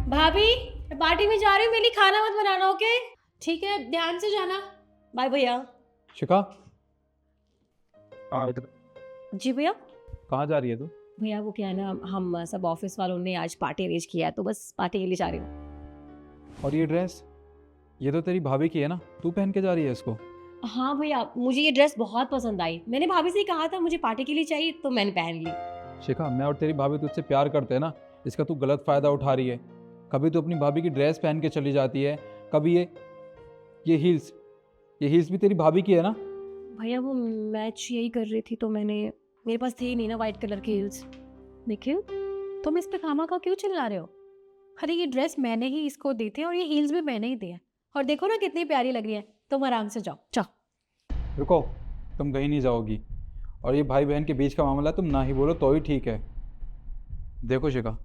भाभी मैं पार्टी में जा रही हूँ, मेरे लिए खाना मत बनाना। ओके ठीक है, ध्यान से जाना। बाय भैया। शिखा जी भैया। कहाँ जा रही है तू? भैया वो क्या है ना, हम सब ऑफिस वालों ने आज पार्टी अरेंज किया है, तो बस पार्टी के लिए जा रही हूँ। और ये ड्रेस, ये तो तेरी भाभी की है ना, तू पहन के जा रही है इसको? हाँ भैया, मुझे ये ड्रेस बहुत पसंद आई। मैंने भाभी से ही कहा था मुझे पार्टी के लिए चाहिए, तो मैंने पहन ली। शिखा, मैं और तेरी भाभी तुझसे प्यार करते हैं ना, इसका तू गलत फ़ायदा उठा रही है। कभी तू अपनी भाभी की ड्रेस पहन के चली जाती है, कभी ये हील्स, ये हील्स भी तेरी भाभी की है ना? भैया वो मैच यही कर रही थी, तो मेरे पास थे ही नहीं ना वाइट कलर के हील्स। निखिल, तुम इस पे खामा क्यों चिल्ला रहे हो? अरे ये ड्रेस मैंने ही इसको दी थी और ये हील्स भी मैंने ही दिए। और देखो ना कितनी प्यारी लग रही है। तुम आराम से जाओ जाओ। रुको, तुम कहीं नहीं जाओगी। और ये भाई बहन के बीच का मामला है, तुम ना ही बोलो तो ही ठीक है। देखो शिखा,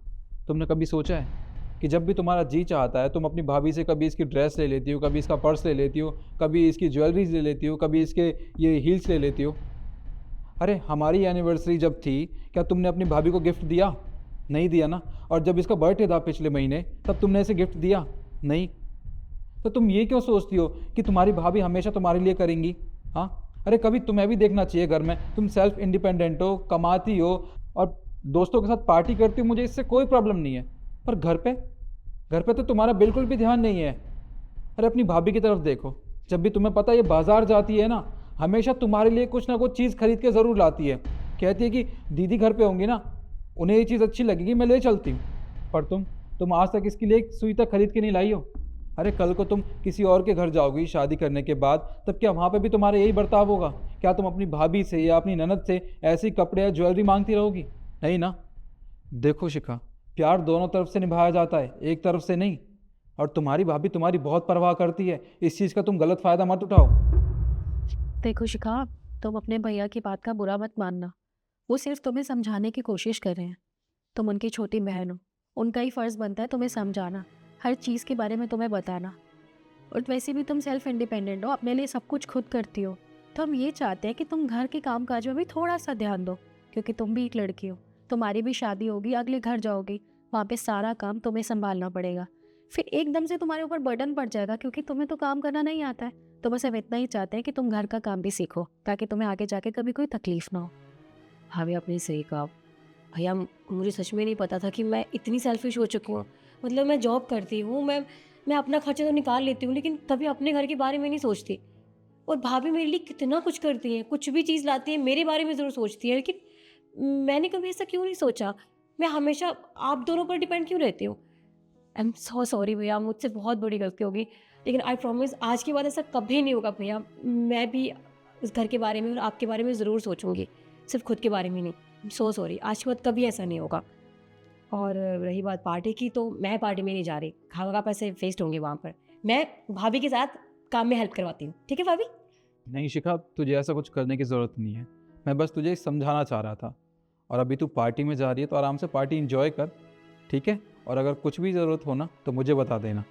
तुमने कभी सोचा है कि जब भी तुम्हारा जी चाहता है तुम अपनी भाभी से कभी इसकी ड्रेस ले लेती हो, कभी इसका पर्स ले लेती हो, कभी इसकी ज्वेलरीज ले लेती हो, कभी इसके ये हील्स ले लेती हो? अरे हमारी एनिवर्सरी जब थी, क्या तुमने अपनी भाभी को गिफ्ट दिया? नहीं दिया ना। और जब इसका बर्थडे था पिछले महीने, तब तुमने इसे गिफ्ट दिया? नहीं। तो तुम ये क्यों सोचती हो कि तुम्हारी भाभी हमेशा तुम्हारे लिए करेंगी? हाँ, अरे कभी तुम्हें भी देखना चाहिए घर में। तुम सेल्फ इंडिपेंडेंट हो, कमाती हो और दोस्तों के साथ पार्टी करती हो, मुझे इससे कोई प्रॉब्लम नहीं है। पर घर पे तो तुम्हारा बिल्कुल भी ध्यान नहीं है। अरे अपनी भाभी की तरफ देखो, जब भी तुम्हें पता है ये बाजार जाती है ना, हमेशा तुम्हारे लिए कुछ ना कुछ चीज़ खरीद के ज़रूर लाती है। कहती है कि दीदी घर पे होंगी ना, उन्हें ये चीज़ अच्छी लगेगी, मैं ले चलती हूँ। पर तुम आज तक इसके लिए एक सुई तक खरीद के नहीं लाई हो। अरे कल को तुम किसी और के घर जाओगी शादी करने के बाद, तब क्या वहाँ पे भी तुम्हारा यही बर्ताव होगा? क्या तुम अपनी भाभी से या अपनी ननद से ऐसे ही कपड़े या ज्वेलरी मांगती रहोगी? नहीं ना। देखो शिखा, प्यार दोनों तरफ से निभाया जाता है, एक तरफ से नहीं। और तुम्हारी भाभी तुम्हारी बहुत परवाह करती है, इस चीज़ का तुम गलत फ़ायदा मत उठाओ। देखो शिखा, तुम अपने भैया की बात का बुरा मत मानना। वो सिर्फ तुम्हें समझाने की कोशिश कर रहे हैं। तुम उनकी छोटी बहन हो, उनका ही फर्ज बनता है तुम्हें समझाना, हर चीज़ के बारे में तुम्हें बताना। और वैसे भी तुम सेल्फ इंडिपेंडेंट हो, अपने लिए सब कुछ खुद करती हो। तो हम ये चाहते हैं कि तुम घर के काम काज में भी थोड़ा सा ध्यान दो, क्योंकि तुम भी एक लड़की हो। तुम्हारी भी शादी होगी, अगले घर जाओगी, वहाँ पे सारा काम तुम्हें संभालना पड़ेगा। फिर एकदम से तुम्हारे ऊपर बर्डन पड़ जाएगा, क्योंकि तुम्हें तो काम करना नहीं आता है। तो बस हम इतना ही चाहते हैं कि तुम घर का काम भी सीखो, ताकि तुम्हें आगे जाके कभी कोई तकलीफ ना हो। भाभी आपने सही कहा। भैया मुझे सच में नहीं पता था कि मैं इतनी सेल्फिश हो चुकी हूँ। मतलब मैं जॉब करती हूँ, मैं अपना खर्चा तो निकाल लेती हूँ, लेकिन कभी अपने घर के बारे में नहीं सोचती। और भाभी मेरे लिए कितना कुछ करती हैं, कुछ भी चीज़ लाती है मेरे बारे में ज़रूर सोचती है, लेकिन मैंने कभी ऐसा क्यों नहीं सोचा। मैं हमेशा आप दोनों पर डिपेंड क्यों रहती हूँ। आई एम सो सॉरी भैया, मुझसे बहुत बड़ी गलती होगी, लेकिन आई प्रॉमिस आज के बाद ऐसा कभी नहीं होगा भैया। मैं भी इस घर के बारे में और आपके बारे में ज़रूर सोचूंगी, सिर्फ खुद के बारे में नहीं। सो सॉरी, आज के बाद कभी ऐसा नहीं होगा। और रही बात पार्टी की, तो मैं पार्टी में नहीं जा रही। खावा का पैसे वेस्ट होंगे वहाँ पर। मैं भाभी के साथ काम में हेल्प करवाती हूँ, ठीक है भाभी? नहीं शिखा, तुझे ऐसा कुछ करने की ज़रूरत नहीं है। मैं बस तुझे समझाना चाह रहा था। और अभी तू पार्टी में जा रही है तो आराम से पार्टी इंजॉय कर, ठीक है? और अगर कुछ भी ज़रूरत हो ना तो मुझे बता देना।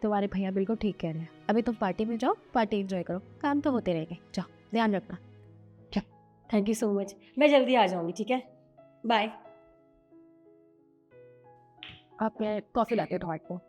तुम्हारे भैया बिल्कुल ठीक कह रहे हैं। अभी तुम पार्टी में जाओ, पार्टी एंजॉय करो, काम तो होते रहेंगे। जाओ, ध्यान रखना। थैंक यू सो मच, मैं जल्दी आ जाऊँगी, ठीक है? बाय। आप मैं कॉफ़ी लाते हो तुम्हारे को।